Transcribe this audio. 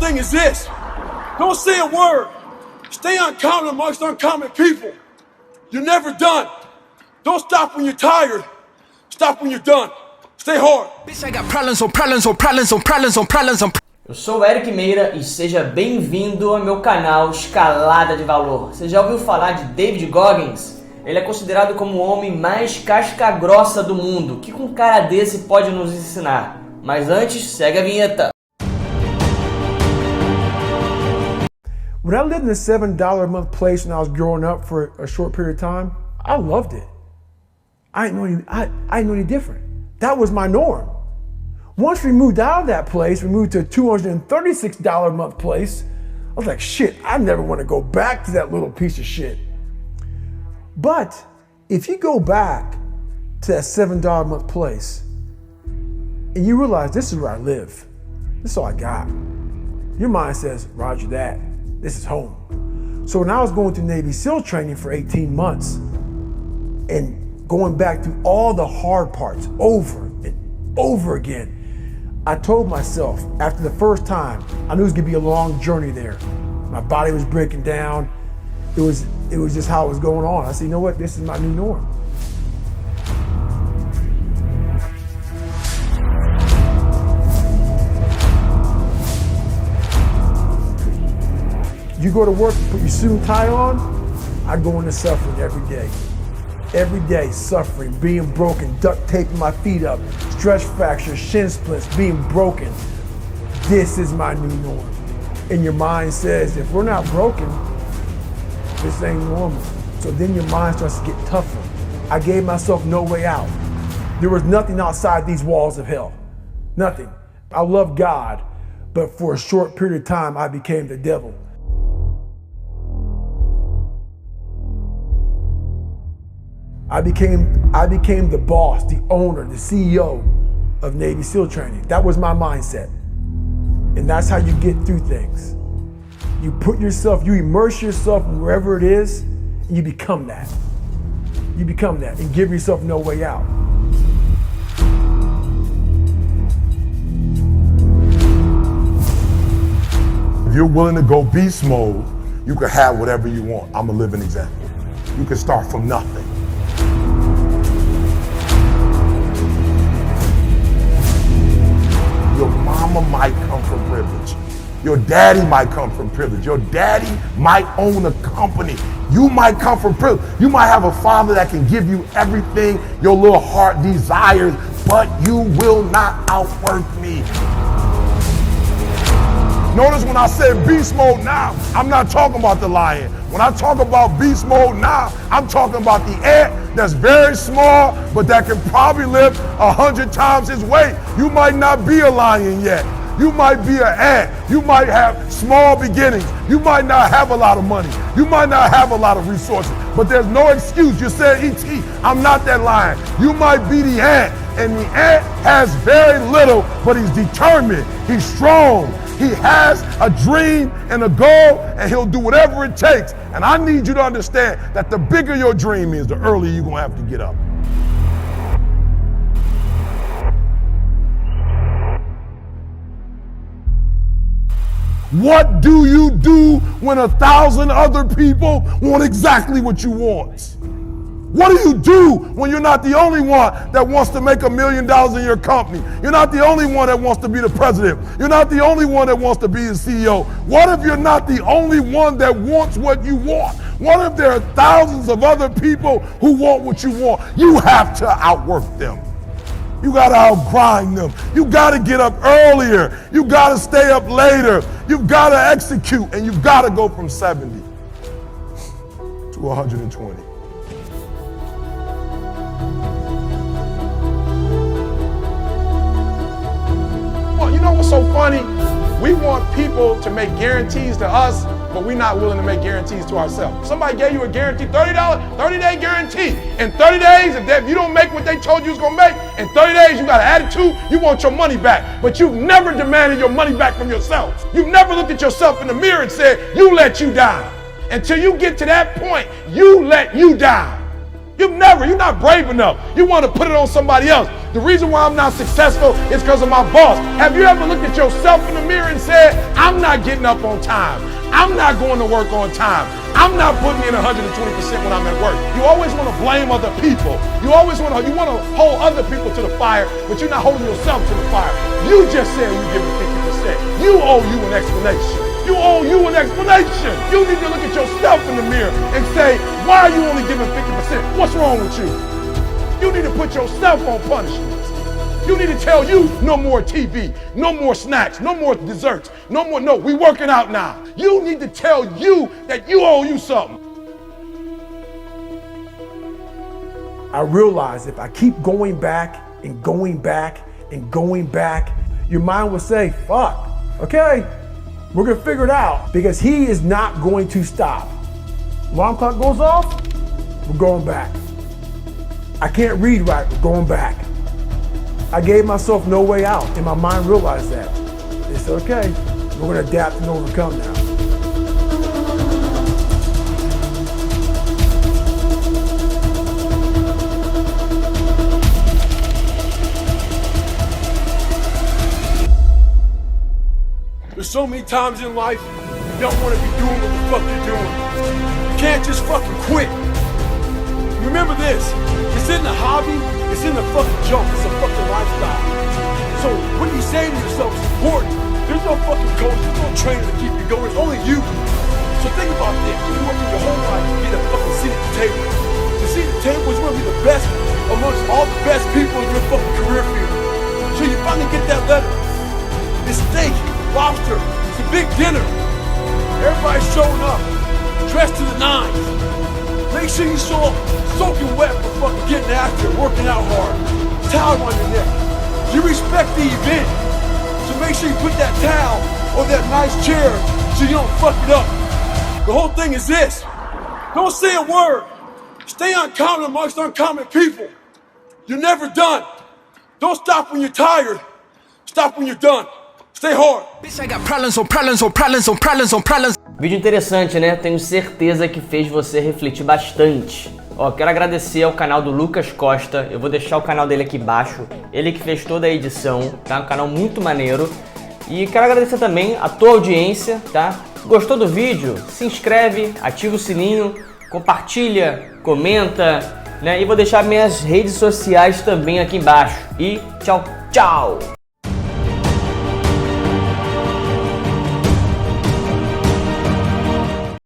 thing is this. Don't say a word. Stay uncommon amongst uncommon people. You're never done. Don't stop when you're tired. Stop when you're done. Stay hard. Eu sou o Eric Meira e seja bem-vindo ao meu canal Escalada de Valor. Você já ouviu falar de David Goggins? Ele é considerado como o homem mais casca grossa do mundo. O que um cara desse pode nos ensinar? Mas antes, segue a vinheta. When I lived in a $7 a month place when I was growing up for a short period of time, I loved it. I didn't know any different. That was my norm. Once we moved out of that place, we moved to a $236 a month place. I was like, shit, I never want to go back to that little piece of shit. But if you go back to that $7 a month place and you realize this is where I live, this is all I got, your mind says, roger that. This is home. So when I was going through Navy SEAL training for 18 months and going back through all the hard parts over and over again, I told myself after the first time, I knew it was gonna be a long journey there. My body was breaking down. It was just how it was going on. I said, you know what, this is my new norm. You go to work, you put your suit and tie on, I go into suffering every day. Every day, suffering, being broken, duct taping my feet up, stress fractures, shin splints, being broken. This is my new norm. And your mind says, if we're not broken, this ain't normal. So then your mind starts to get tougher. I gave myself no way out. There was nothing outside these walls of hell. Nothing. I love God, but for a short period of time, I became the devil. I became the boss, the owner, the CEO of Navy SEAL training. That was my mindset. And that's how you get through things. You immerse yourself wherever it is, and you become that. You become that and give yourself no way out. If you're willing to go beast mode, you can have whatever you want. I'm a living example. You can start from nothing. Your mama might come from privilege. Your daddy might come from privilege. Your daddy might own a company. You might come from privilege. You might have a father that can give you everything your little heart desires, but you will not outwork me. Notice when I said beast mode now, I'm not talking about the lion. When I talk about beast mode now, I'm talking about the ant that's very small, but that can probably lift 100 times his weight. You might not be a lion yet. You might be an ant. You might have small beginnings. You might not have a lot of money. You might not have a lot of resources, but there's no excuse. You said, E.T., I'm not that lion. You might be the ant, and the ant has very little, but he's determined. He's strong. He has a dream and a goal, and he'll do whatever it takes. And I need you to understand that the bigger your dream is, the earlier you're gonna have to get up. What do you do when 1,000 other people want exactly what you want? What do you do when you're not the only one that wants to make $1 million in your company? You're not the only one that wants to be the president. You're not the only one that wants to be the CEO. What if you're not the only one that wants what you want? What if there are thousands of other people who want what you want? You have to outwork them. You gotta outgrind them. You gotta get up earlier. You gotta stay up later. You've gotta execute, and you've gotta go from 70 to 120. Well, you know what's so funny? We want people to make guarantees to us, but we're not willing to make guarantees to ourselves. Somebody gave you a guarantee, $30, 30-day guarantee. In 30 days, if you don't make what they told you was gonna make, in 30 days you got an attitude, you want your money back. But you've never demanded your money back from yourself. You've never looked at yourself in the mirror and said, you let you down. Until you get to that point, you let you down. You're not brave enough. You want to put it on somebody else. The reason why I'm not successful is because of my boss. Have you ever looked at yourself in the mirror and said, I'm not getting up on time. I'm not going to work on time. I'm not putting in 120% when I'm at work. You always want to blame other people. You want to hold other people to the fire, but you're not holding yourself to the fire. You just said you're giving 50%. You owe you an explanation. You owe you an explanation. You need to look at yourself in the mirror and say, why are you only giving 50%? What's wrong with you? You need to put yourself on punishment. You need to tell you no more TV, no more snacks, no more desserts, no, we working out now. You need to tell you that you owe you something. I realized if I keep going back and going back and going back, your mind will say, fuck, okay, we're gonna figure it out, because he is not going to stop. Alarm clock goes off, we're going back. I can't read right, we're going back. I gave myself no way out, and my mind realized that. It's okay, we're gonna adapt and overcome now. There's so many times in life you don't want to be doing what the fuck you're doing. You can't just fucking quit. Remember this, it's in the hobby, it's in the fucking jump, it's a fucking lifestyle. So what you say to yourself is important. There's no fucking coach, there's no trainer to keep you going, it's only you. So think about this, you're working your whole life to get a fucking seat at the table. The seat at the table is going to be the best amongst all the best people in your fucking career field. So you finally get that letter. It's steak, lobster, it's a big dinner. Everybody's showing up, dressed to the nines. Make sure you show up soaking wet for fucking getting after it, working out hard. Towel on your neck. You respect the event, so make sure you put that towel on that nice chair so you don't fuck it up. The whole thing is this. Don't say a word. Stay uncommon amongst uncommon people. You're never done. Don't stop when you're tired. Stop when you're done. Stay hard. Vídeo interessante, né? Tenho certeza que fez você refletir bastante. Ó, quero agradecer ao canal do Lucas Costa. Eu vou deixar o canal dele aqui embaixo. Ele que fez toda a edição, tá? Um canal muito maneiro. E quero agradecer também a tua audiência, tá? Gostou do vídeo? Se inscreve, ativa o sininho, compartilha, comenta, né? E vou deixar minhas redes sociais também aqui embaixo. E tchau, tchau!